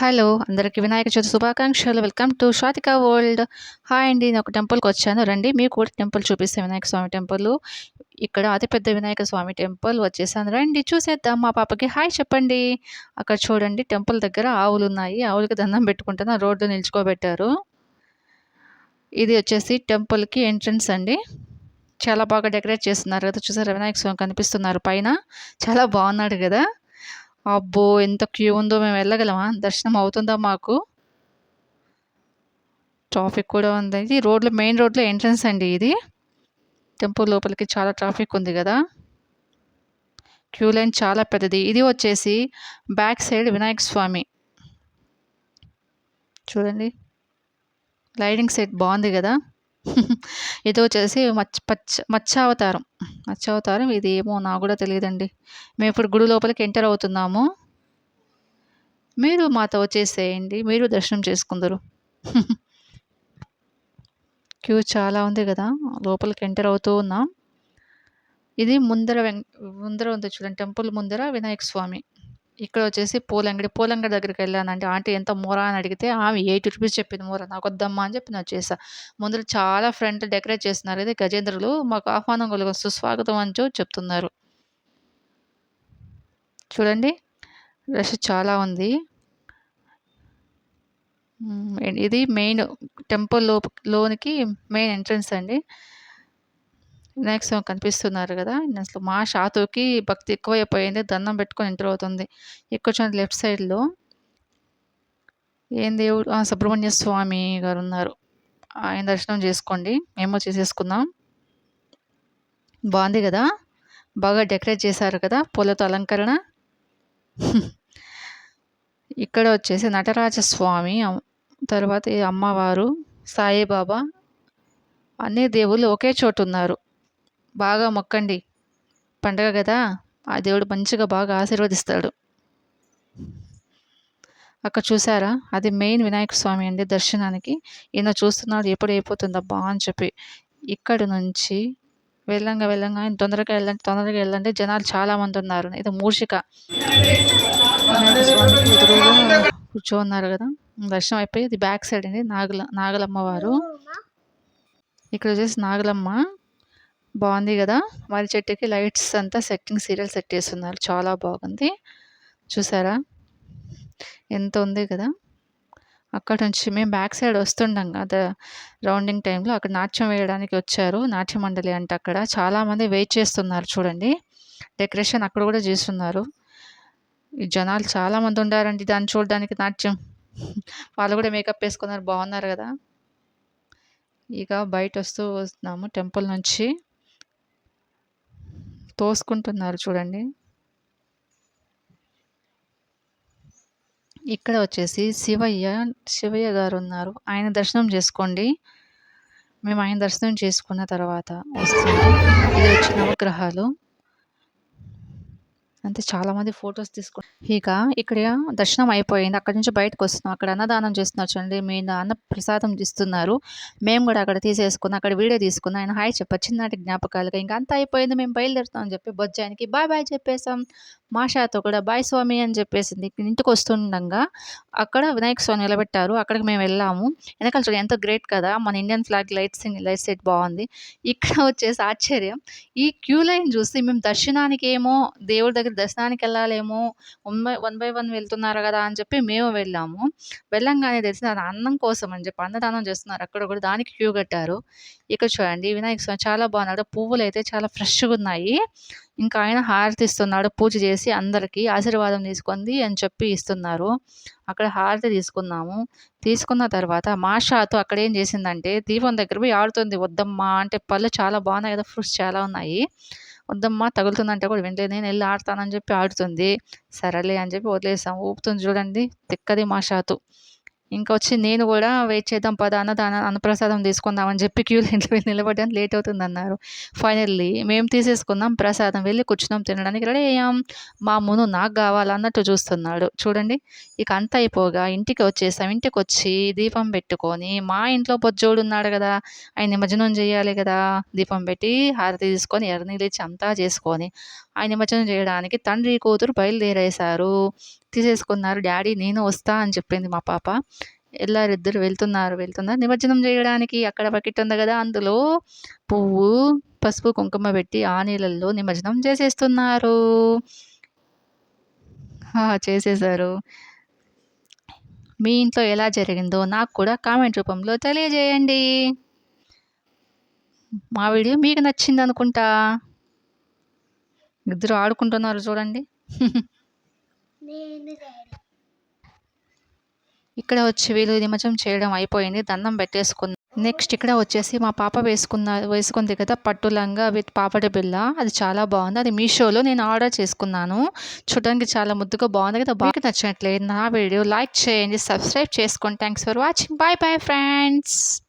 Hello! అందరికి వినాయక చవితి శుభాకాంక్షలు. Welcome to Swathika world. Hi అండి. నేను ఒక టెంపుల్‌కొచ్చాను. రండి మీకు కూడా టెంపుల్ చూపిస్తా వినాయక స్వామి టెంపులు. ఇక్కడ అతిపెద్ద వినాయక స్వామి టెంపుల్ వచ్చేసాను. రండి చూసేద్దాం. మా పాపకి హాయ్ చెప్పండి. అక్కడ చూడండి టెంపుల్ దగ్గర ఆవులున్నాయి. ఆవులకి దండం పెట్టుకుంటున్న రోడ్లో నిల్చుకోబెట్టారు. ఇది వచ్చేసి టెంపుల్‌కి ఎంట్రన్స్ అండి. చాలా బాగా డెకరేట్ చేస్తున్నారు కదా! చూసారా వినాయక స్వామి కనిపిస్తున్నారు పైన. చాలా బాగున్నాడు గదా! అబ్బో! ఎంత క్యూ ఉందో మేము వెళ్ళగలమా? దర్శనం అవుతుందా మాకు? ట్రాఫిక్ కూడా ఉంది. ఇది మెయిన్ రోడ్‌లో ఎంట్రన్స్ అండి ఇది. టెంపుల్ లోపలికి చాలా ట్రాఫిక్ ఉంది గదా! క్యూ లైన్ చాలా పెద్దది. ఇది వచ్చేసి బ్యాక్ సైడ్ వినాయక స్వామి. చూడండి. లైటింగ్ సెట్ బావుంది గదా! ఇది వచ్చేసి మత్స్యావతారం. మత్స్యావతారం ఇది ఏమో నాకు గూడా తెలీదండి. మేమిప్పుడు గుడి లోపలికి ఎంటర్ అవుతున్నాము. మీరు మాతో వచ్చేసేయండి. మీరు దర్శనం చేసుకుందురు. క్యూ చాలా ఉంది గదా! లోపలికి ఎంటర్ అవుతూ ఉన్నాం. ఇది ముందర ఉంది చూడండి టెంపుల్ ముందర వినాయక స్వామి. ఇక్కడ వచ్చేసి పూలంగడి. పూలంగడి దగ్గరికెళ్ళానండి. ఆంటీ ఎంత మూర అని అడిగితే ఆమె ₹80 చెప్పింది మూర. నాకొద్దమ్మా అని చెప్పి నేనొచ్చేసా. ముందర చాలా ఫ్రంట్ డెకరేట్ చేస్తున్నారు. ఇది గజేంద్రులు మాకు ఆహ్వానం సుస్వాగతం అంటూ చెప్తున్నారు. చూడండి రష్ చాలా ఉంది. ఇది మెయిన్ టెంపుల్ లోనికి మెయిన్ ఎంట్రన్స్ అండి. వినాయక స్వామి కనిపిస్తున్నారు గదా! అసలు మా షాతుకి భక్తి ఎక్కువైపోయింది. దండం పెట్టుకొని ఎంటర్ అవుతుంది. ఇక్కడ చూడండి లెఫ్ట్ సైడ్‌లో ఏం దేవుడు సుబ్రహ్మణ్య స్వామి గారున్నారు. ఆయన దర్శనం చేసుకోండి. మేము చేసేసుకున్నాం. బావుంది గదా! బాగా డెకరేట్ చేశారు కదా! పూలతో అలంకరణ. ఇక్కడ వచ్చేసి నటరాజస్వామి, తర్వాత ఈ అమ్మవారు, సాయిబాబా అన్ని దేవుళ్ళు ఒకే చోటున్నారు. బాగా మొక్కండి. పండగ గదా! ఆ దేవుడు మంచిగా బాగా ఆశీర్వదిస్తాడు. అక్కడ చూసారా? అది మెయిన్ వినాయక స్వామి అండి దర్శనానికి. ఈయన చూస్తున్నాడు ఎప్పుడు అయిపోతుందబ్బా అని చెప్పి. ఇక్కడి నుంచి వెళ్ళంగానే తొందరగా వెళ్ళండి జనాలు చాలా మందున్నారు. ఇది మూషిక. వినాయక స్వామికి ఎదురుగా కూర్చోన్నారు గదా! దర్శనం అయిపోయి ఇది బ్యాక్ సైడ్ అండి నాగలమ్మవారు. ఇక్కడ వచ్చేసి నాగలమ్మ. బావుంది గదా! మర్రి చెట్టుకి లైట్స్ అంతా సీరియల్ సెట్ చేసున్నారు. చాలా బాగుంది. చూసారా? ఎంత ఉంది కదా! అక్కడి నుంచి మేము బ్యాక్ సైడ్ వస్తుండంగా రౌండింగ్ టైంలో అక్కడ నాట్యం వేయడానికి వచ్చారు. నాట్య మండలి అంట అక్కడ. చాలామంది వెయిట్ చేస్తున్నారు చూడండి. డెకరేషన్ అక్కడ కూడా చేస్తున్నారు. ఈ జనాలు చాలామంది ఉండారండి దాన్ని చూడడానికి నాట్యం. వాళ్ళు కూడా మేకప్ వేసుకున్నారు. బాగున్నారు కదా! ఇక బయట వస్తున్నాము టెంపుల్ నుంచి. తోసుకుంటున్నారు చూడండి. ఇక్కడ వచ్చేసి శివయ్య గారున్నారు. ఆయన దర్శనం చేసుకోండి. మేము ఆయన దర్శనం చేసుకున్న తర్వాత వస్తున్నాం. ఇది వచ్చి నవగ్రహాలు. అంతే చాలామంది ఫోటోస్ ఇక ఇక్కడ దర్శనం అయిపోయింది. అక్కడి నుంచి బయటకొస్తున్నాం. అక్కడ అన్నదానం చేస్తున్నారు చూడండి. అన్న ప్రసాదం ఇస్తున్నారు. మేము కూడా అక్కడ తీసేసుకున్నాం. అక్కడ వీడియో తీసుకున్నాం. ఆయన హాయ్ చెప్పారు. చిన్ననాటి జ్ఞాపకాలుగా. ఇంక అంతా అయిపోయింది. మేము బయలుదేరుతాం అని చెప్పి బొజ్జానికి బాయ్ చెప్పేసాం. మాషాతో కూడా బాయ్ స్వామి అని చెప్పేసింది. ఇంటికి వస్తుండగా అక్కడ వినాయక స్వామి నిలబెట్టారు. అక్కడికి మేము వెళ్ళాము. వెనకాల చూడండి ఎంతో గ్రేట్ కదా! మన ఇండియన్ ఫ్లాగ్ లైట్ సెట్ బాగుంది. ఇక్కడ వచ్చేసి ఆశ్చర్యం ఈ క్యూ లైన్ చూసి మేము దర్శనానికేమో దేవుడి దగ్గర దర్శనానికెళ్ళాలేమో వన్ బై వన్ వెళ్తున్నారు గదా! అని చెప్పి మేము వెళ్ళాము. వెళ్ళంగానే తెలిసింది అది అన్నం కోసం అని చెప్పి అన్నదానం చేస్తున్నారు అక్కడ కూడా దానికి క్యూ కట్టారు. ఇక్కడ చూడండి వినాయక స్వామి చాలా బాగున్నాడు. పువ్వులైతే చాలా ఫ్రెష్‌గున్నాయి. ఇంకా ఆయన హారతి ఇస్తున్నాడు. పూజ చేసి అందరికీ ఆశీర్వాదం తీసుకోండి అని చెప్పి ఇస్తున్నారు. అక్కడ హారతి తీసుకున్నాము. తీసుకున్న తర్వాత మాషాతో అక్కడేం చేసిందంటే దీపం దగ్గర పోయి ఆడుతుంది. వద్దమ్మా అంటే పళ్ళు చాలా బాగున్నాయి కదా! ఫ్రూట్స్ చాలా ఉన్నాయి. వద్దమ్మా తగులుతుందంటే కూడా వినలేదు. నేనెళ్ళి ఆడతానని చెప్పి ఆడుతుంది. సరేలే అని చెప్పి వదిలేసాం. ఊపుతుంది చూడండి తిక్కది మా షాతు. ఇంకా వచ్చి నేను కూడా వెయిట్ చేద్దాం పద అన్నప్రసాదం తీసుకుందామని చెప్పి క్యూ లైన్లో వెళ్ళి నిలబడడానికి లేట్ అవుతుందన్నారు. ఫైనల్లీ మేము తీసేసుకున్నాం ప్రసాదం, వెళ్ళి కూర్చున్నాం, తినడానికి రెడీ అయ్యాం. మా మును నాకు కావాలన్నట్టు చూస్తున్నాడు చూడండి. ఇక అంతా అయిపోగా ఇంటికి వచ్చేసాం. ఇంటికి వచ్చి దీపం పెట్టుకొని, మా ఇంట్లో బొజ్జోడు ఉన్నాడు కదా, ఆయన నిమజ్జనం చేయాలి కదా, దీపం పెట్టి హారతి తీసుకొని ఎర్రనీళ్ళిచ్చి అంతా చేసుకొని ఆయన నిమజ్జనం చేయడానికి తండ్రి కూతురు బయలుదేరేశారు. తీసేసుకున్నారు. డాడీ నేను వస్తా అని చెప్పింది మా పాప. ఎల్లారిద్దరు వెళ్తున్నారు. నిమజ్జనం చేయడానికి అక్కడ బకెట్ ఉంది కదా, అందులో పువ్వు, పసుపు, కుంకుమ పెట్టి ఆ నీళ్ళల్లో నిమజ్జనం చేసేస్తున్నారు. చేసేశారు. మీ ఇంట్లో ఎలా జరిగిందో నాకు కూడా కామెంట్ రూపంలో తెలియజేయండి. మా వీడియో మీకు నచ్చింది అనుకుంటా. ఇద్దరు ఆడుకుంటున్నారు చూడండి. ఇక్కడ వచ్చి వీళ్ళు నిమజ్జనం చేయడం అయిపోయింది. దండం పెట్టేసుకున్నాం. నెక్స్ట్ ఇక్కడ వచ్చేసి మా పాప వేసుకుంది కదా పట్టు లంగా విత్ పాపడి బిళ్ళ, అది చాలా బాగుంది. అది మీషోలో నేను ఆర్డర్ చేసుకున్నాను. చూడడానికి చాలా ముద్దుగా బాగుంది కదా. బాగా నచ్చినట్లయితే నా వీడియో లైక్ చేయండి, సబ్స్క్రైబ్ చేసుకోండి. Thanks for watching. Bye bye friends.